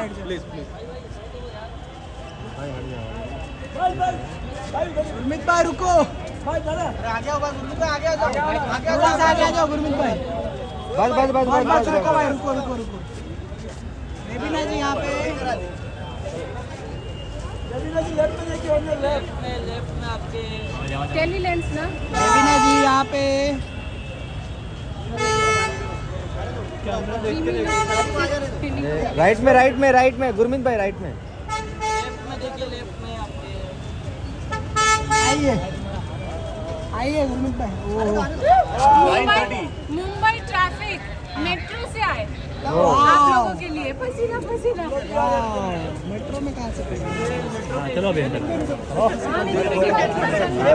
Please please. Gurmeet भाई रुको, आगे आओ भाई, गुरमीत भाई आगे आ जाओ, थोड़ा सा आगे आ जाओ गुरमीत भाई। बस रुको भाई, रुको। देवीना जी यहाँ पे, देवीना जी लेफ्ट में देखिए, लेफ्ट में आपके टेली लेंस ना। देवीना जी यहाँ पे, राइट में गुरमीत भाई राइट में। आइए गुरमीत भाई। मुंबई ट्रैफिक मेट्रो से आए आप लोगों के लिए, पसीना मेट्रो में कहाँ से चलो अभी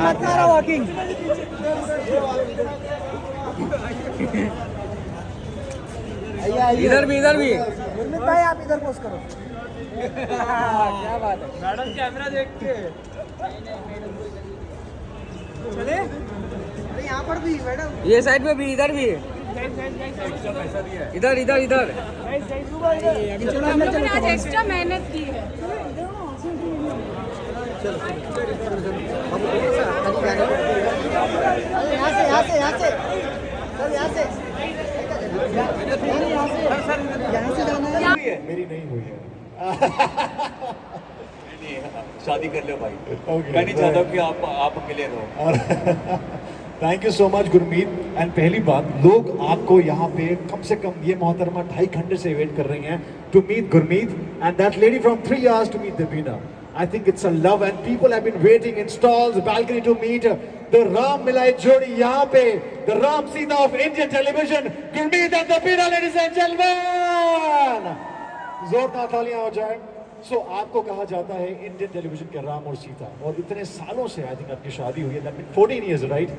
मत मारो वॉकिंग। इधर भी गुरमीत भाई आप इधर पोस्ट करो। क्या बात है मैडम कैमरा देख के चले, अरे यहाँ पर भी मैडम, ये साइड में भी, इधर भी, इधर अभी चलो हम अंदर लोगों ने आज चलो। एक्स्ट्रा मेहनत की है। यहाँ से सर, यहाँ से जाना है। मेरी नहीं हुई है। शादी कर लो भाई। Okay, मैं नहीं चाहता right. कि आप अकेले रहो। Thank you so much Gurmeet. And पहली बात, लोग आपको यहाँ पे कम से कम ये मोहतरमा 2.5 घंटे से वेट कर रही हैं to meet Gurmeet and that lady from 3 hours to meet Devina. I think it's a love and people have been waiting in stalls, balcony to meet the Ram Milai Jodi यहाँ पे, the Ram Sita of Indian television, Gurmeet and Deveena, ladies and gentlemen। जोरदार तालियां हो जाए। सो आपको कहा जाता है इंडियन टेलीविजन के राम और सीता, और इतने सालों से आई थिंक आपकी शादी हुई है, दैट मीन 14 years, राइट?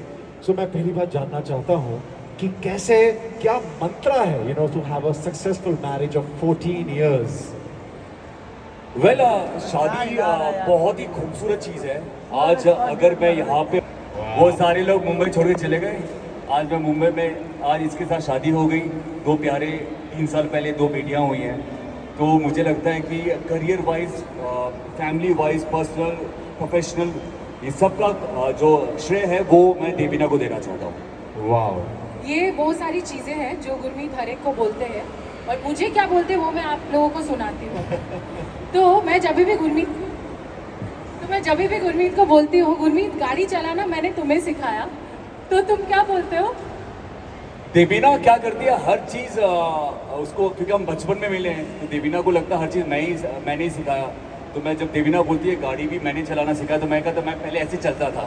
सो मैं पहली बात जानना चाहता हूँ कि कैसे, क्या मंत्रा है you know to have a successful marriage of 14 years? Well शादी बहुत ही खूबसूरत चीज़ है। आज अगर मैं यहाँ पे, वो सारे लोग मुंबई छोड़ के चले गए, आज मैं मुंबई में, आज इसके साथ शादी हो गई। 2 प्यारे, 3 साल पहले 2 बेटियाँ हुई हैं। तो मुझे लगता है कि career wise, family wise, personal, professional, ये सब का जो श्रेय है वो मैं देवीना को देना चाहता हूँ। वाओ, ये बहुत सारी चीज़ें हैं जो गुरमीत हर एक को बोलते हैं, और मुझे क्या बोलते हैं वो मैं आप लोगों को सुनाती हूँ। तो मैं जब भी गुरमीत को बोलती हूँ, गुरमीत गाड़ी चलाना मैंने तुम्हें सिखाया, तो तुम क्या बोलते हो? देवीना क्या करती है, हर चीज़ उसको, क्योंकि हम बचपन में मिले हैं, तो देवीना को लगता है हर चीज़ मैंने ही सिखाया। तो मैं जब देवीना बोलती है गाड़ी भी मैंने चलाना सिखाया, तो मैं कहता मैं पहले ऐसे चलता था।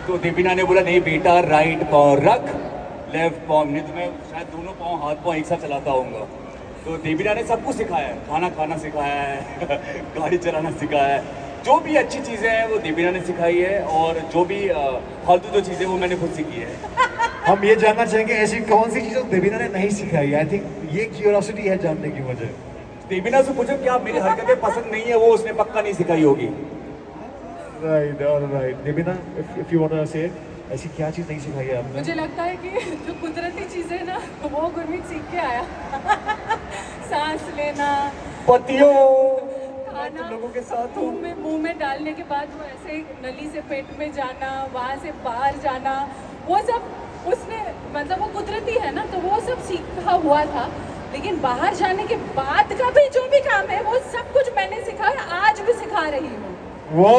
तो देवीना ने बोला नहीं बेटा, राइट पाँव रख, लेफ्ट पाँव नहीं, तो मैं शायद दोनों पाँव, हाथ पाँव एक साथ चलाता होऊंगा। तो देवीना ने सब कुछ सिखाया है, खाना सिखाया है, गाड़ी चलाना सिखाया है, जो भी अच्छी चीज़ें हैं वो देवीना ने सिखाई है, और जो भी फालतू जो चीज़ें वो मैंने खुद सीखी है। हम ये जानना चाहेंगे ऐसी कौन सी चीज़ देवीना ने नहीं सिखाई? आई थिंक ये क्यूरियोसिटी है जानने की मुझे। देवीना से पूछो क्या मेरी हरकतें पसंद नहीं है, वो उसने पक्का नहीं सिखाई होगी। Right, alright. Devina, if you want to say, ऐसी क्या चीज़ नहीं सिखाई है आपने? मुझे लगता है कि जो कुदरती चीज़ें ना वो गुरमीत सीख के आया। सांस लेना, पतियों खाना लोगों के साथ हूँ। मुंह में डालने के बाद वो ऐसे नली से पेट में जाना, वहाँ से बाहर जाना, वो सब उसने, मतलब वो कुदरती है ना, तो वो सब सीखा हुआ था। लेकिन बाहर जाने के बाद का भी जो भी काम है वो सब कुछ मैंने सिखाया, आज भी सिखा रही हूँ। वो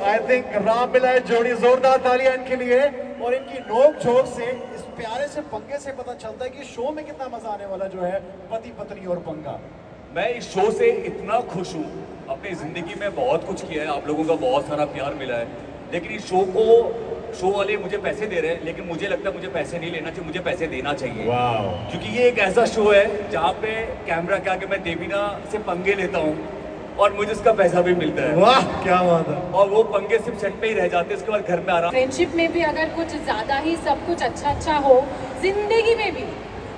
आई थिंक राम मिलाए जोड़ी, जोरदार तालियां इनके लिए। और इनकी नोक झोंक से, इस प्यारे से पंगे से पता चलता है कि शो में कितना मजा आने वाला जो है पति पत्नी और पंगा। मैं इस शो से इतना खुश हूँ, अपनी ज़िंदगी में बहुत कुछ किया है, आप लोगों का बहुत सारा प्यार मिला है, लेकिन इस शो वाले मुझे पैसे दे रहे हैं, लेकिन मुझे लगता है मुझे पैसे नहीं लेना चाहिए, मुझे पैसे देना चाहिए। क्योंकि ये एक ऐसा शो है जहाँ पे कैमरा के आगे मैं देवीना से पंगे लेता हूँ और मुझे उसका पैसा भी मिलता है। वाह क्या बात है। और वो पंगे सिर्फ सेट पे ही रह जाते हैं, उसके बाद घर में आराम। फ्रेंडशिप में भी अगर कुछ ज़्यादा ही सब कुछ अच्छा हो, जिंदगी में भी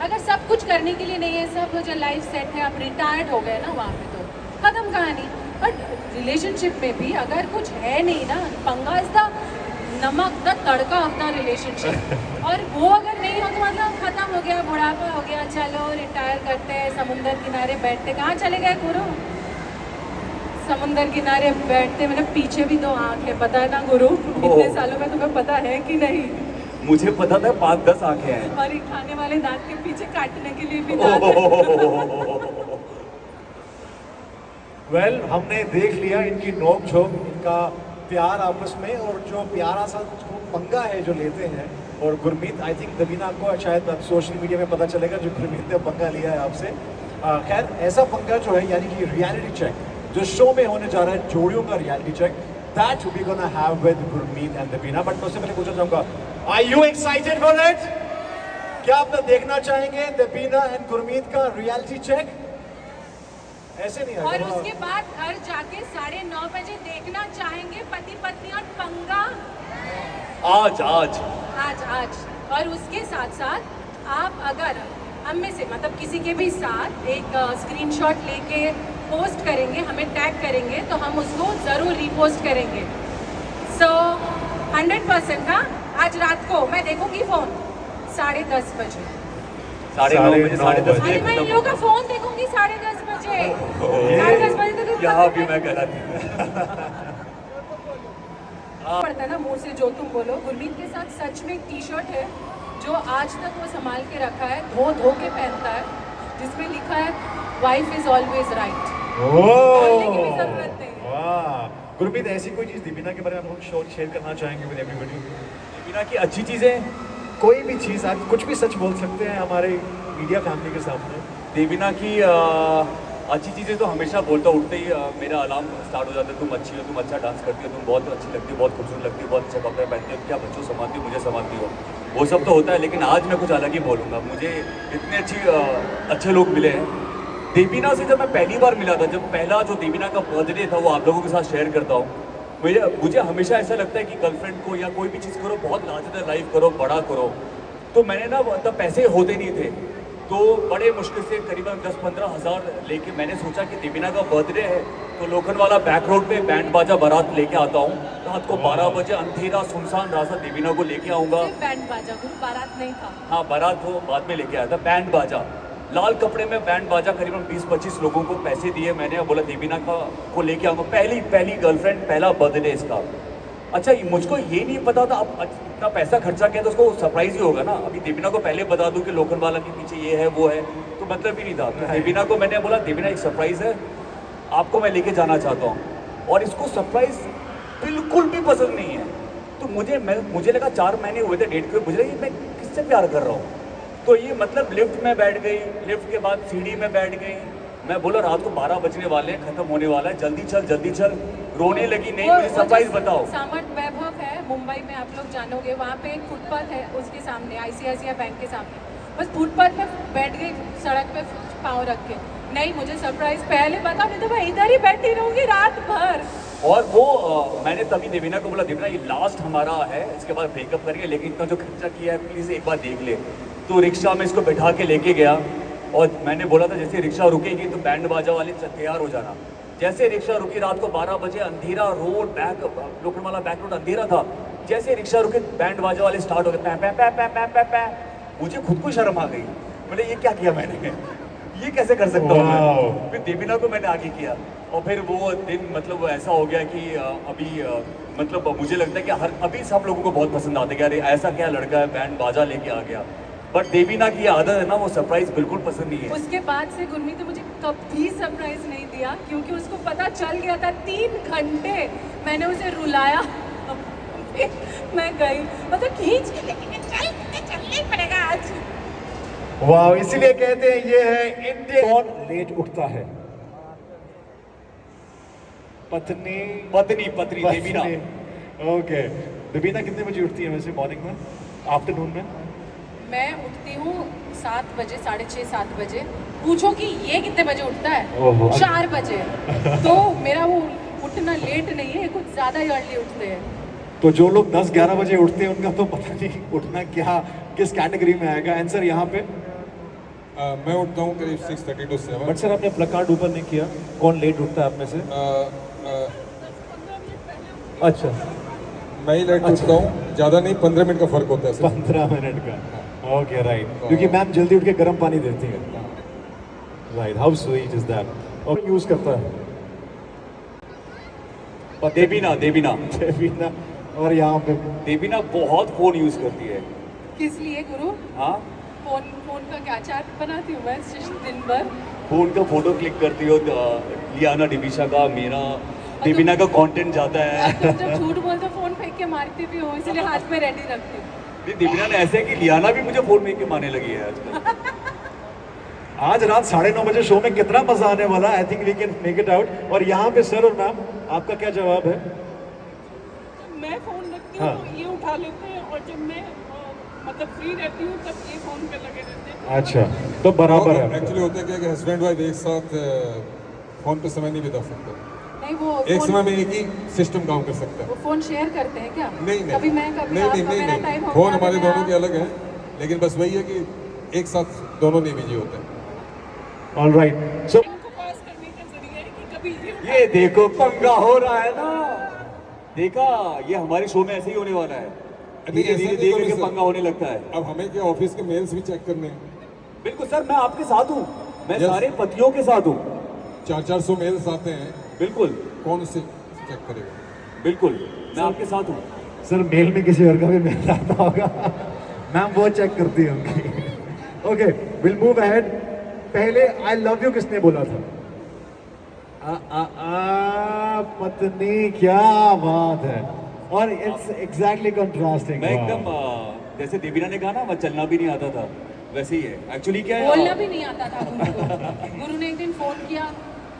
अगर सब कुछ करने के लिए नहीं है, सब जो लाइफ सेट है, आप रिटायर्ड हो गए ना, वहाँ पे तो खत्म कहानी। बट रिलेशनशिप में भी अगर कुछ है नहीं ना, पंगा इज द नमक, the tadka of the relationship. और वो अगर नहीं हो तो मतलब खत्म हो गया, बुढ़ापा हो गया, चलो रिटायर करते हैं, समुंदर किनारे बैठते। कहाँ चले गए गुरु? समुंदर किनारे बैठते, मतलब पीछे भी 2 आँख है, पता है ना गुरु? इतने सालों में तुम्हें पता है कि नहीं? मुझे पता था 5-10 आंखें हैं। और ये खाने वाले दांत के पीछे काटने के लिए भी दांत है। वेल हमने देख लिया इनकी नोक झोंक, इनका प्यार आपस में, और जो प्यारा सा पंगा है जो लेते हैं। और गुरमीत, आई थिंक दबीना को शायद सोशल मीडिया में पता चलेगा जो गुरमीत ने पंगा लिया है आपसे। खैर ऐसा पंगा जो है, यानी कि रियलिटी चेक जो शो में होने जा रहा है, जोड़ियों का reality check, that we gonna have with Gurmeet and Debina. But उससे पहले पूछना चाहूंगा, are you excited for it? क्या आप देखना चाहेंगे दबीना एंड गुरमीत का रियलिटी चेक? ऐसे नहीं और है। उसके बाद घर जाके 9:30 बजे देखना चाहेंगे पति पत्नी और पंगा। आज आज आज और उसके साथ साथ आप अगर हम में से मतलब किसी के भी साथ एक स्क्रीनशॉट लेके पोस्ट करेंगे, हमें टैग करेंगे, तो हम उसको ज़रूर रीपोस्ट करेंगे। सो 100% का आज रात को मैं देखूंगी फ़ोन 10:30 बजे। 9:30 बजे 10:30 अरे मैं इन लोगों का फ़ोन देखूंगी 10:30 बजे। 10:30 बजे तक यहाँ भी मैं कह रहा था। पड़ता है ना मुंह से जो तुम बोलो। गुरमीत के साथ सच में एक टी-शर्ट है जो आज तक वो संभाल के रखा है, धो के पहनता है, जिसमें लिखा है वाइफ इज ऑलवेज राइट। बोलने की भी जरूरत नहीं। वाह गुरमीत, ऐसी कोई चीज दीपिना के बारे में हम शेयर करना चाहेंगे विद एवरीबॉडी? दीपिना की अच्छी चीजें, कोई भी चीज, आप कुछ भी सच बोल सकते हैं हमारे मीडिया फैमिली के सामने। देवीना की अच्छी चीज़ें तो हमेशा बोलता, उठते ही मेरा अलार्म स्टार्ट हो जाता है, तुम अच्छी हो, तुम अच्छा डांस करती हो, तुम बहुत अच्छी लगती हो, बहुत खूबसूरत लगती हो, बहुत अच्छे कपड़े पहनती हो, क्या बच्चों संभालती हो, मुझे संभालती हो, वो सब तो होता है। लेकिन आज मैं कुछ अलग ही बोलूँगा। मुझे इतने अच्छे लोग मिले हैं। देवीना से जब मैं पहली बार मिला था, जब पहला जो देवीना का बर्थडे था, वो आप लोगों के साथ शेयर करता हूँ। मुझे हमेशा ऐसा लगता है कि गर्लफ्रेंड को या कोई भी चीज़ करो, बहुत लाजवाब लाइफ करो, बड़ा करो। तो मैंने ना तब पैसे होते नहीं थे, तो बड़े मुश्किल से करीबन 10-15 हज़ार लेके मैंने सोचा कि दीपिना का बर्थडे है, तो लोखंडवाला बैक रोड पे बैंड बाजा बारात लेके आता हूँ। रात को 12 बजे अंधेरा सुनसान रास्ता दीपिना को लेके आऊँगा। बैंड बाजा, गुरु बारात नहीं था। हाँ, बारात वो बाद में लेके आया था। बैंड बाजा, लाल कपड़े में बैंड बाजा, करीबन 20-25 लोगों को पैसे दिए मैंने, बोला दीपिना को लेके आऊँगा। पहली गर्लफ्रेंड, पहला बर्थडे इसका। अच्छा, मुझको ये नहीं पता था, अब इतना पैसा खर्चा किया तो उसको सरप्राइज ही होगा ना। अभी दीपिना को पहले बता दूं कि लोखंडवाला के पीछे ये है वो है, तो मतलब ही नहीं था। तो दीपिना को मैंने बोला, दीपिना एक सरप्राइज है, आपको मैं लेके जाना चाहता हूँ। और इसको सरप्राइज बिल्कुल भी पसंद नहीं है। तो मुझे लगा 4 महीने हुए थे डेट के, मुझे लगा मैं किससे प्यार कर रहा हूँ। तो ये मतलब लिफ्ट में बैठ गई, लिफ्ट के बाद सीढ़ी में बैठ गई। मैं बोला रात को 12 बजने वाले हैं, खत्म होने वाला है, जल्दी चल। रोने लगी, नहीं मुझे सरप्राइज बताओ। सामर्थ वैभव है मुंबई में, आप लोग जानोगे, वहाँ पे एक फुटपाथ है, उसके सामने ICICI बैंक के सामने, बस फुटपाथ में बैठ गई, सड़क पे पाँव रख के। नहीं मुझे सरप्राइज पहले बता, नहीं तो मैं इधर ही बैठी रहूंगी रात भर। और वो मैंने तभी देवीना को बोला, देवीना ये लास्ट हमारा है, इसके बाद ब्रेकअप करेंगे, लेकिन इतना जो खर्चा किया है प्लीज़ एक बार देख ले। तो रिक्शा में इसको बैठा के लेके गया, और मैंने बोला था जैसे रिक्शा रुकेगी तो बैंड बाजा वाले तैयार हो जाना। जैसे रिक्शा रुकी, रात को 12 बजे, अंधेरा रोड, लोखंडवाला बैक रोड अंधेरा था। जैसे रिक्शा रुके, बैंड बाजा वाले स्टार्ट हो गए, पै पै पै पै पै पै। मुझे खुद को शर्म आ गई, बोले ये क्या किया मैंने, ये कैसे कर सकता हूँ मैं। फिर देवीना को मैंने आगे किया, और फिर वो दिन मतलब ऐसा हो गया कि अभी मतलब मुझे लगता है कि अभी सब लोगों को बहुत पसंद आता है कि अरे ऐसा क्या लड़का है, बैंड बाजा लेके आ गया। बट देवीना की आदत है ना, वो सरप्राइज बिल्कुल पसंद नहीं है। उसके बाद से गुरमीत ने मुझे कभी सरप्राइज नहीं दिया, क्योंकि उसको पता चल गया था। 3 घंटे मैंने उसे रुलाया, मैं गई, मतलब खींच के लेके चलना ही पड़ेगा आज। वाह, इसीलिए कहते हैं ये है इंडिया। कौन लेट उठता है? पत्नी देवीना। ओके, देवीना कितने बजे उठती है वैसे मॉर्निंग में, आफ्टरनून में? मैं उठती हूँ 7 बजे, 6:30-7 बजे। पूछो कि ये कितने बजे उठता है? 4 बजे। तो मेरा वो उठना लेट नहीं है, कुछ ज़्यादा ही अर्ली उठते हैं। तो जो लोग 10-11 बजे उठते हैं उनका तो पता नहीं उठना क्या किस कैटेगरी में आएगा। आंसर यहाँ पे मैं उठता हूँ करीब 6:30 to 7। बट सर आपने प्लकार्ड ऊपर नहीं किया, कौन लेट उठता है आप में से? अच्छा, मैं ही लेट उठता हूँ, ज़्यादा नहीं, 15 मिनट का फ़र्क होता है सिर्फ। 15 मिनट का, ओके राइट, क्योंकि मैम जल्दी उठ के गर्म पानी देती है, right, how sweet is that. और यूज करता है और देवीना देवीना देवीना, और यहाँ पे देवीना बहुत फोन यूज करती है। किस लिए गुरु? हाँ, फोन का क्या चार्ट बनाती हूँ मैं दिन भर। फोन का फोटो क्लिक करती हो, लियाना डिबिशा का, मेरा, देवीना का कंटेंट जाता है। तुम जब झूठ बोलते हो फोन फेंक के मारती भी हो, इसलिए हाथ में रेडी रखती हूँ। नहीं, देवीना ने ऐसे है कि लियाना भी मुझे फोन फेंक के मारने लगी है आजकल। आज रात 9:30 बजे शो में कितना मजा आने वाला, I think we can make it out. और यहाँ पे सर और मैम, आपका क्या जवाब है? मैं फोन रखती हूँ हाँ। तो ये उठा लेते हैं, और जब मैं मतलब फ्री रहती हूँ तब ये फोन पे लगे रहते हैं। अच्छा, तो बराबर है। एक्चुअली होता है क्या कि हस्बैंड वाइफ एक साथ फ़ोन पे समय नहीं बिता सकते, नहीं वो एक फोन- समय में एक ही सिस्टम काम कर सकता है। वो फोन शेयर करते हैं क्या? नहीं नहीं, कभी मैं कभी नहीं आप, नहीं कभी नहीं मेरा नहीं, टाइम हो फ़ोन गया, हमारे कभी दोनों के आप- अलग हैं, लेकिन बस वही है कि एक साथ दोनों नहीं बिजी होते हैं। ऑल राइट, सो इनको पास करने का जरिया है कि कभी ये ये देखो पंगा हो रहा है ना, देखा, ये हमारे शो में ऐसे ही होने वाला है। नहीं, धीरे ऐसा धीरे नहीं देख करो करके सर। पंगा होने लगता है। अब हमें क्या ऑफिस के मेल्स भी चेक करने हैं, बिल्कुल सर, मैं आपके साथ हूँ, मैं Yes. सारे पतियों के साथ हूँ। 400-400 मेल्स आते हैं, बिल्कुल कौन से चेक करेगा? बिल्कुल, मैं आपके साथ हूँ। सर मेल में किसी और का भी मेल आता होगा, मैम वो चेक करती होंगी। Okay, will move ahead. पहले आई लव यू किसने बोला था? पत्नी, क्या बात है, और इट्स एग्जैक्टली कंट्रास्टिंग। मैं एकदम जैसे देवीना ने कहा ना, मैं चलना भी नहीं आता था, वैसे ही है। एक्चुअली क्या बोलना है, भी नहीं आता था गुरु को। गुरु ने एक दिन फोन किया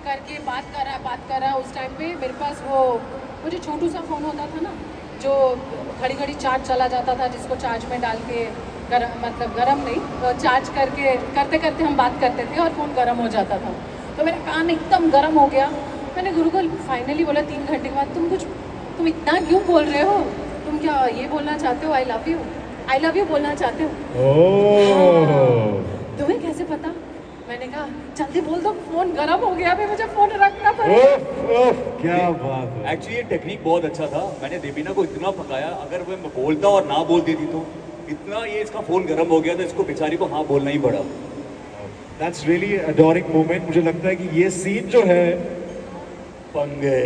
करके बात करा। उस टाइम पे मेरे पास वो जो छोटू सा फोन होता था ना, जो घड़ी घड़ी चार्ज चला जाता था, जिसको चार्ज में डाल के मतलब गरम नहीं, चार्ज करके करते करते हम बात करते थे और फ़ोन गरम हो जाता था। तो मेरा कान एकदम गरम हो गया। मैंने गुरु को फाइनली बोला 3 घंटे के बाद, तुम इतना क्यों बोल रहे हो? तुम क्या ये बोलना चाहते हो, आई लव यू बोलना चाहते हो? ओह, तुम्हें कैसे पता? मैंने कहा जल्दी बोल दो, फोन गरम हो गया, अभी मुझे फोन रखना पड़ेगा। क्या बात है। एक्चुअली ये टेक्निक बहुत अच्छा था। मैंने देवीना को इतना पकाया, अगर मैं बोलता और ना बोल देती तो इतना ये इसका फोन गर्म हो गया, तो इसको बेचारी को हाँ बोलना ही पड़ा। That's really adoring moment. मुझे लगता है कि ये सीन जो है, पंगे,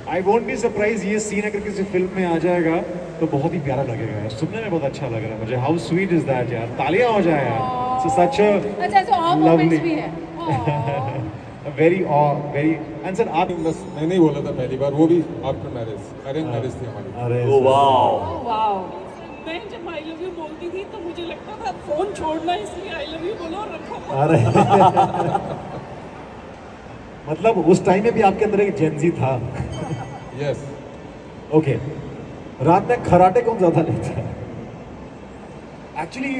आई वोंट बी सरप्राइज, ये सीन अगर किसी फिल्म में आ जाएगा तो बहुत ही प्यारा लगेगा यार, सुनने में बहुत अच्छा लग रहा है मुझे। हाउ स्वीट इज दैट यार, तालियां हो जाए यार। सच अच्छा, ऐसे और मोमेंट्स भी हैं। Very very. एंड सर आप, बस मैंने ही बोला था पहली बार, वो भी आफ्टर मैरिज, अरेंज मैरिज थी हमारी। अरे ओ वाओ, वाओ। मैं जब आई लव यू बोलती थी तो मुझे लगता था फोन छोड़ना, इसलिए आई लव यू बोलो और रखो। अरे मतलब उस टाइम में भी आपके अंदर एक जेंजी था। यस, ओके, रात में खराटे कौन ज्यादा लेता है? एक्चुअली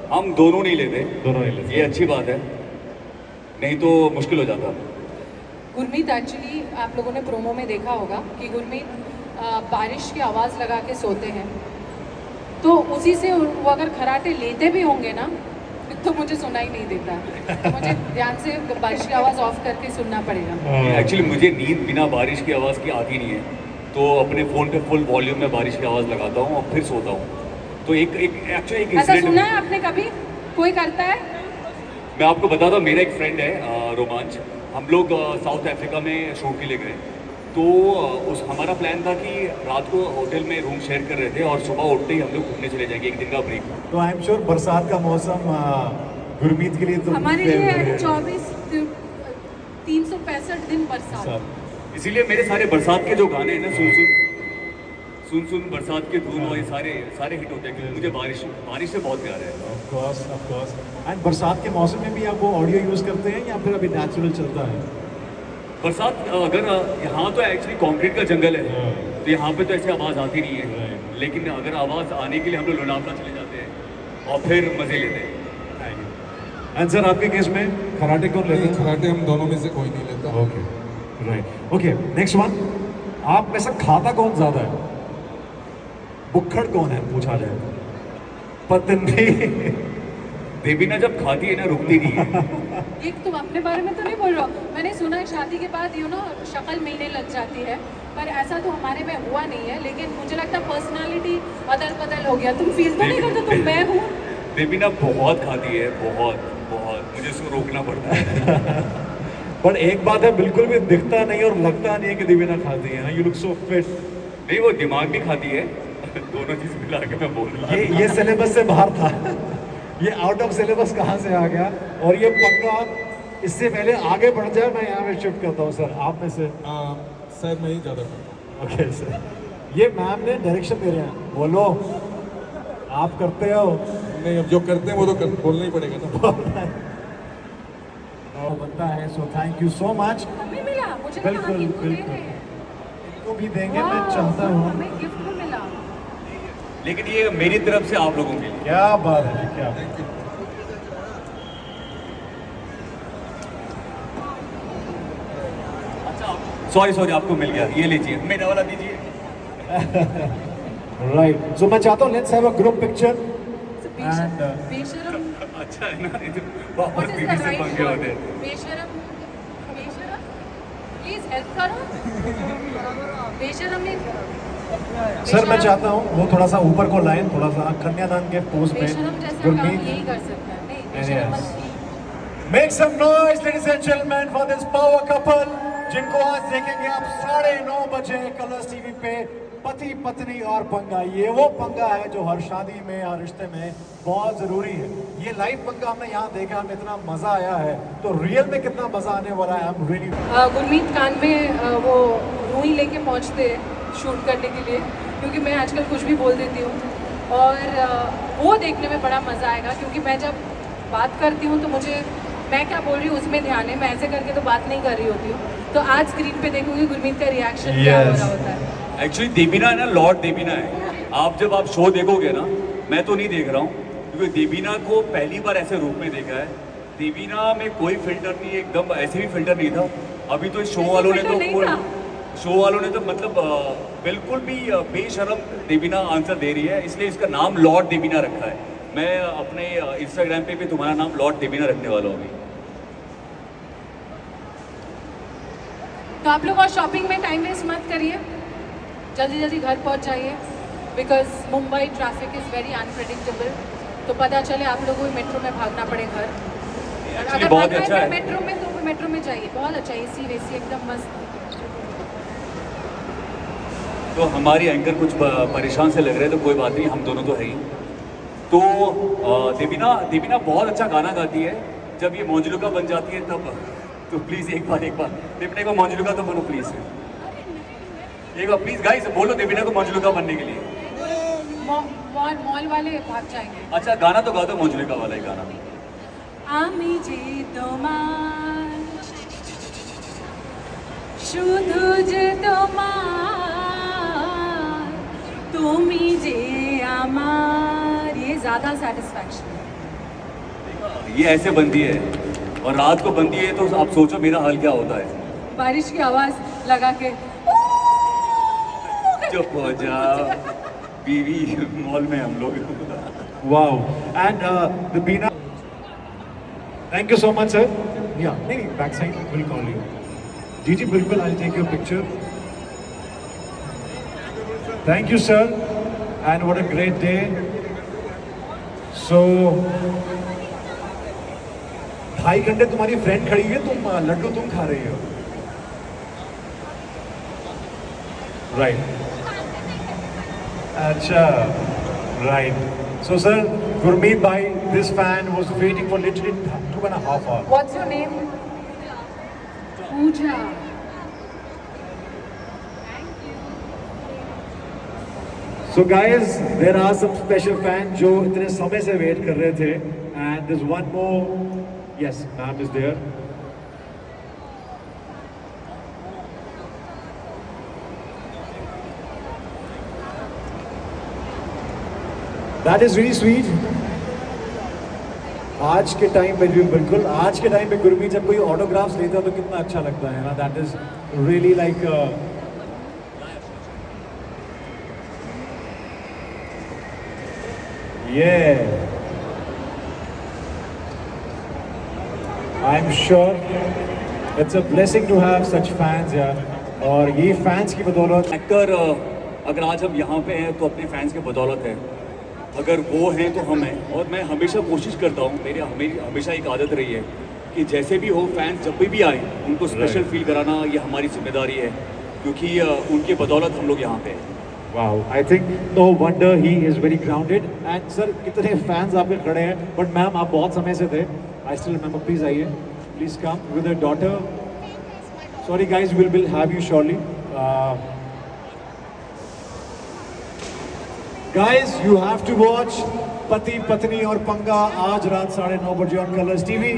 हम दोनों नहीं लेते, दोनों नहीं लेते। ये अच्छी बात है, नहीं तो मुश्किल हो जाता। गुरमीत, एक्चुअली आप लोगों ने प्रोमो में देखा होगा कि गुरमीत बारिश की आवाज़ लगा के सोते हैं, तो उसी से वो अगर खराटे लेते भी होंगे ना, तो मुझे सुनाई नहीं देता। तो मुझे ध्यान से बारिश की आवाज़ ऑफ करके सुनना पड़ेगा। एक्चुअली मुझे नींद बिना बारिश की आवाज़ की आती नहीं है, तो अपने फ़ोन पे फुल वॉल्यूम में बारिश की आवाज़ लगाता हूँ और फिर सोता हूँ। तो एक एक्चुअली एक ऐसा इंसिडेंट सुना है आपने कभी? कोई करता है? मैं आपको बताता हूँ। मेरा एक फ्रेंड है रोमांच, हम लोग साउथ अफ्रीका में शूट के लिए गए, तो उस हमारा प्लान था कि रात को होटल में रूम शेयर कर रहे थे और सुबह उठते ही हम लोग घूमने चले जाएंगे, एक दिन का ब्रेक। तो आई एम श्योर बरसात का मौसम गुरमीत के लिए तो हमारे लिए favorite है। 365 दिन बरसात। इसीलिए मेरे सारे बरसात के जो गाने हैं ना, सुन सुन बरसात के धुन, और ये सारे हिट होते हैं, क्योंकि मुझे बारिश से बहुत प्यार है। Of course। एंड बरसात के मौसम में भी आप वो ऑडियो यूज करते हैं या फिर अभी नेचुरल चलता है? बरसात अगर यहाँ तो एक्चुअली कंक्रीट का जंगल है, तो यहाँ पे तो ऐसी आवाज़ आती नहीं है, लेकिन अगर आवाज़ आने के लिए हम लोग लोनावला चले जाते हैं और फिर मज़े लेते हैं। एंड सर आपके केस में खराटे कौन लेते हैं? खराटे हम दोनों में से कोई नहीं लेता। Okay, right. Okay, next one. आप में से खाता कौन ज्यादा है? बुक्खड़ कौन है पूछा जाए तो? पत्नी। देवीना जब खाती है ना, रुकती नहीं है। एक तुम अपने बारे में तो नहीं बोल रहे हो? मैंने सुना है शादी के बाद शक्ल मिलने लग जाती है, पर ऐसा तो हमारे में हुआ नहीं है। लेकिन मुझे लगता है पर्सनालिटी अदल बदल हो गया। तुम फील तो नहीं करते तुम मैं हूँ? देवीना बहुत खाती है, बहुत बहुत, मुझे उसको रोकना पड़ता है। पर एक बात है, बिल्कुल भी दिखता नहीं और लगता नहीं है कि देवीना खाती है। You look so fit. नहीं, वो दिमाग भी खाती है। दोनों चीज मिला के मैं बोल रहा हूँ। ये सिलेबस से बाहर था। ये आउट ऑफ सिलेबस कहाँ से आ गया? और ये पंगा, इससे पहले आगे बढ़ जाए मैं यहाँ पे शिफ्ट करता हूँ सर, आप में से। शायद मैं ही ज़्यादा करता हूँ। ओके सर, ये मैम ने डायरेक्शन दे रहे हैं, बोलो आप करते हो। नहीं, अब जो करते हैं वो तो बोलना ही पड़ेगा ना। बनता है। So thank you so much. हमें मिला, मुझे लगा बिल्कुल, हम इनको दे बिल्कुल। रहे हैं। इनको भी देंगे, मैं वाह, चाहता हूँ। हमें गिफ्ट में मिला। लेकिन ये मेरी तरफ से आप लोगों के लिए। क्या बात है, क्या सॉरी आपको मिल गया, ये लीजिए, मेरा वाला दीजिए। राइट। सो मैं चाहता हूँ let's have a group picture. बेशरम, अच्छा है ना, what वापस is बीवी the से right पंगे word? होते हैं। बेशरम, प्लीज हेल्प करो। बेशरम में सर मैं चाहता हूँ वो थोड़ा सा ऊपर को लाइन, थोड़ा सा कन्यादान के पोज बेशरम में। जैसे हम यही कर सकते हैं। नहीं, बेशरम Yes. मत- make some noise ladies and gentleman for this power couple, जिनको आज देखेंगे आप 9:30 बजे कलर्स टीवी पे। पति पत्नी और पंगा, ये वो पंगा है जो हर शादी में, हर रिश्ते में बहुत जरूरी है। ये लाइव पंगा हमने यहाँ देखा, हमें इतना मजा आया है, तो रियल में कितना मजा आने वाला है। I'm really गुरमीत कान में वो रूई लेके पहुंचते हैं शूट करने के लिए, क्योंकि मैं आजकल कुछ भी बोल देती हूँ और वो देखने में बड़ा मज़ा आएगा। क्योंकि मैं जब बात करती हूँ तो मुझे मैं क्या बोल रही हूँ उसमें ध्यान है, मैं ऐसे करके तो बात नहीं कर रही होती हूँ। तो आज स्क्रीन पे देखूंगी गुरमीत का रिएक्शन क्या हो रहा होता है। एक्चुअली देवीना है ना, लॉर्ड देवीना है। आप जब आप शो देखोगे ना, मैं तो नहीं देख रहा हूँ, क्योंकि देवीना को पहली बार ऐसे रूप में देखा है। देवीना में कोई फिल्टर नहीं, एकदम ऐसे भी फिल्टर नहीं था। अभी तो इस शो वालों ने तो मतलब बिल्कुल भी बेशरम देवीना आंसर दे रही है, इसलिए इसका नाम लॉर्ड देवीना रखा है। मैं अपने इंस्टाग्राम पे भी तुम्हारा नाम लॉर्ड देवीना रखने वाला हूँ अभी। तो आप लोग और शॉपिंग में टाइम वेस्ट मत करिए, जल्दी जल्दी घर पहुंच जाइए, because Mumbai traffic is very unpredictable. तो पता चले आप लोगों को मेट्रो में भागना पड़े घर। एक्चुअली बहुत अच्छा है। मेट्रो में तो मेट्रो में जाइए, बहुत अच्छा, एसी वेसी एकदम मस्त। तो हमारी एंकर कुछ परेशान से लग रहे हैं, तो कोई बात नहीं, हम दोनों तो है ही। तो देवीना बहुत अच्छा गाना गाती है। जब ये मौजूदा बन जाती है तब तो प्लीज़ एक बार देवीना को मौजूदा तो बनो प्लीज़। एक बार प्लीज़ गाइस बोलो देवीना को मौजूदा बनने के लिए। मॉल वाले भाग जाएंगे। अच्छा गाना तो गा दो, मौजूदा वाला ही गाना। আমি যে তোমার, শুধু যে তোমার, তুমি যে আমার, ये ज़्यादा सेटिस्फैक्शन है। ये ऐसे बनती है और रात को बनती है, तो आप सोचो मेरा हाल क्या होता है। बारिश की आवाज़ लगा के चुप हो जाओ, बीवी मॉल में हम लोग। wow. And the Beena, thank you so much sir. Yeah, नहीं back side will call you. जी बिल्कुल, I'll take your picture. Thank you sir, and what a great day. So 2.5 घंटे तुम्हारी फ्रेंड खड़ी है, तुम लड्डू तुम खा रही हो, राइट? अच्छा, right. So sir, Gurmeet bhai, this fan was waiting for literally 2.5 hours. What's your name? Pooja. So guys, there are some special fans जो इतने समय से वेट कर रहे थे, and there's one more. Yes, ma'am is there. That is really sweet. आज के time पे बिल्कुल, आज के टाइम पे गुरमीत जब कोई ऑटोग्राफ्स लेता है तो कितना अच्छा लगता है ना. That is really like yeah. I'm sure It's a blessing to have such fans यार. और ये fans की बदौलत एक्टर अगर आज हम यहाँ पे हैं तो अपने फैंस की बदौलत है. अगर वो हैं तो हम हैं. और मैं हमेशा कोशिश करता हूँ, मेरी हमेशा एक आदत रही है कि जैसे भी हो फैंस जब भी आए उनको स्पेशल फील कराना ये हमारी जिम्मेदारी है, क्योंकि उनकी बदौलत हम लोग यहाँ पे हैं. Wow, I think no wonder he is very grounded. And sir, कितने fans आपके खड़े हैं. But मैम आप बहुत समय से थे. I still remember. Please आइए. Please come with your daughter. Sorry guys, we'll have you shortly. Guys, you have to watch पति पत्नी और पंगा आज रात 9:30 बजे on Colors TV.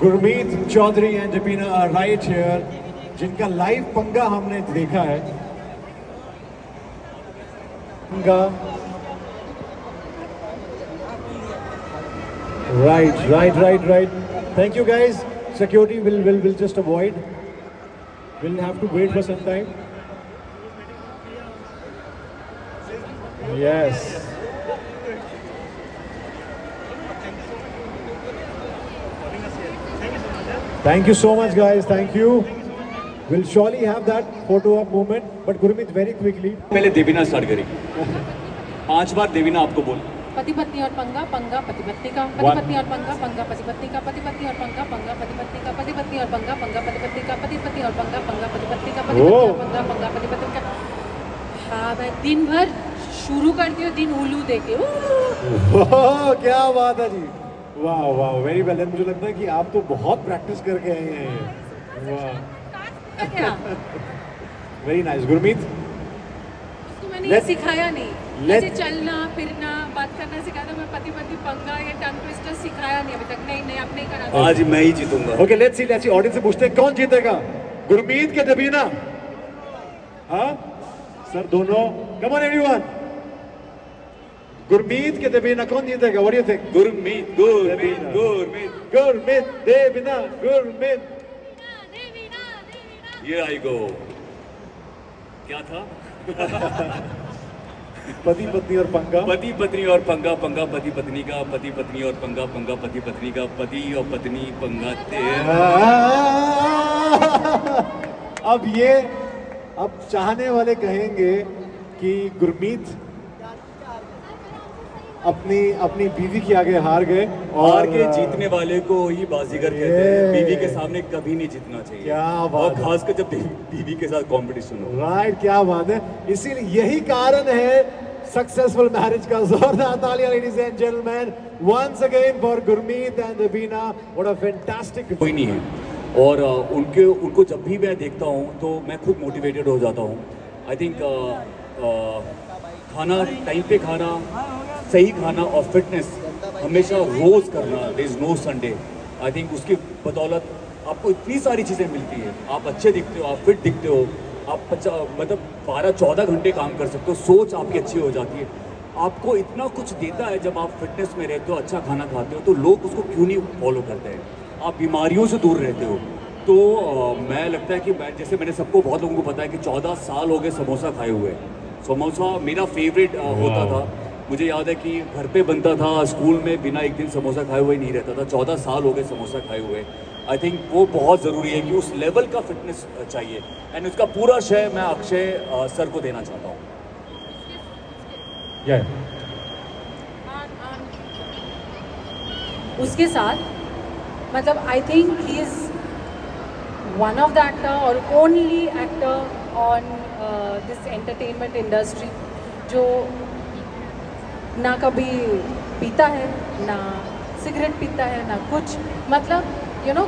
Gurmeet Chaudhary and Debina are right here. जिनका लाइव पंगा हमने देखा है. पंगा. Right. Thank you guys. Security will just avoid. We'll have to wait for some time. Yes. Thank you so much guys. Thank you. We'll surely have that photo op moment, but Gurmeet very quickly. पहले Devina start करेंगे. 5 बार देवीना आपको बोल. पति पत्नी और पंगा, पंगा पति पत्नी का, पति पत्नी और पंगा, पंगा पति पत्नी का, पति पत्नी और पंगा, पंगा पति पत्नी का, पति पत्नी और पंगा, पंगा पति पत्नी का, पति पत्नी और पंगा, पंगा पति पत्नी का, पति पत्नी और पंगा, पंगा पति पत्नी का. हाँ मैं दिन भर शुरू करती हूँ दिन उल्लू देके. क्या बात है जी. वाह वेरी वेल. मुझे लगता है कि आप तो बहुत प्रैक्टिस करके आए हैं. वाह. क्या? Very nice. गुरमीत तो मैंने ये सिखाया नहीं. मुझे चलना फिरना बात करना सिखाया था. मैं पति पत्नी पंगा ये टंग ट्विस्टर सिखाया नहीं अभी तक. नहीं अब नहीं करा. आज मैं ही जीतूंगा. ओके लेट्स सी ऑडियंस से पूछते हैं कौन जीतेगा, गुरमीत के दबीना. हाँ सर दोनों. Come on everyone. गुरमीत के दबीना कौन जीतेगा? What do you think? Gurmeet Devina. Gurmeet. Here I go. क्या था? पति पत्नी और पंगा. पति पत्नी और पंगा, पंगा पति पत्नी का, पति पत्नी और पंगा, पंगा पति पत्नी का, पति और पत्नी पंगा तेरा. अब चाहने वाले कहेंगे कि गुरमीत अपनी बीवी के आगे हार गए. हार के जीतने वाले को ही बाजीगर कहते हैं. बीवी के सामने कभी नहीं जीतना चाहिए. क्या बात. और खासकर जब बीवी के साथ कंपटीशन हो. राइट. क्या बात है. इसीलिए यही कारण है सक्सेसफुल मैरिज का. जोरदार तालियां ladies and gentleman once again for Gurmeet and Debina. What a fantastic. कोई नहीं है. और उनको जब भी मैं देखता हूँ तो मैं खुद मोटिवेटेड हो जाता हूँ. आई थिंक खाना टाइम पे खाना, सही खाना और फिटनेस हमेशा रोज करना. There is no Sunday. I think उसकी बदौलत आपको इतनी सारी चीज़ें मिलती है. आप अच्छे दिखते हो, आप फिट दिखते हो, आप मतलब 12-14 घंटे काम कर सकते हो. सोच आपकी अच्छी हो जाती है. आपको इतना कुछ देता है जब आप फिटनेस में रहते हो, अच्छा खाना खाते हो, तो लोग उसको क्यों नहीं फॉलो करते हैं. आप बीमारियों से दूर रहते हो. तो मैं लगता है कि जैसे मैंने सबको बहुत लोगों को पता है कि 14 साल हो गए समोसा खाए हुए. समोसा मेरा फेवरेट होता था. मुझे याद है कि घर पे बनता था, स्कूल में बिना एक दिन समोसा खाए हुए नहीं रहता था. 14 साल हो गए समोसा खाए हुए. आई थिंक वो बहुत ज़रूरी है कि उस लेवल का फिटनेस चाहिए. एंड उसका पूरा श्रेय मैं अक्षय सर को देना चाहता हूँ. उसके साथ मतलब I think he is one of the actor और only actor on this entertainment industry जो ना कभी पीता है, ना सिगरेट पीता है, ना कुछ. मतलब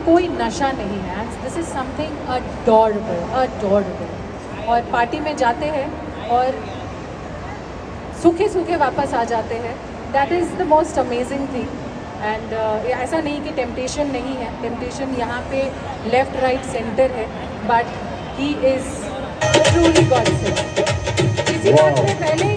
कोई नशा नहीं है. This is something adorable. और पार्टी में जाते हैं और सूखे सूखे वापस आ जाते हैं. That is the most amazing thing. And ऐसा नहीं कि टेम्पटेशन नहीं है. टेम्पटेशन यहाँ पे लेफ्ट राइट सेंटर है. But he is truly God sent. इसी बात में पहले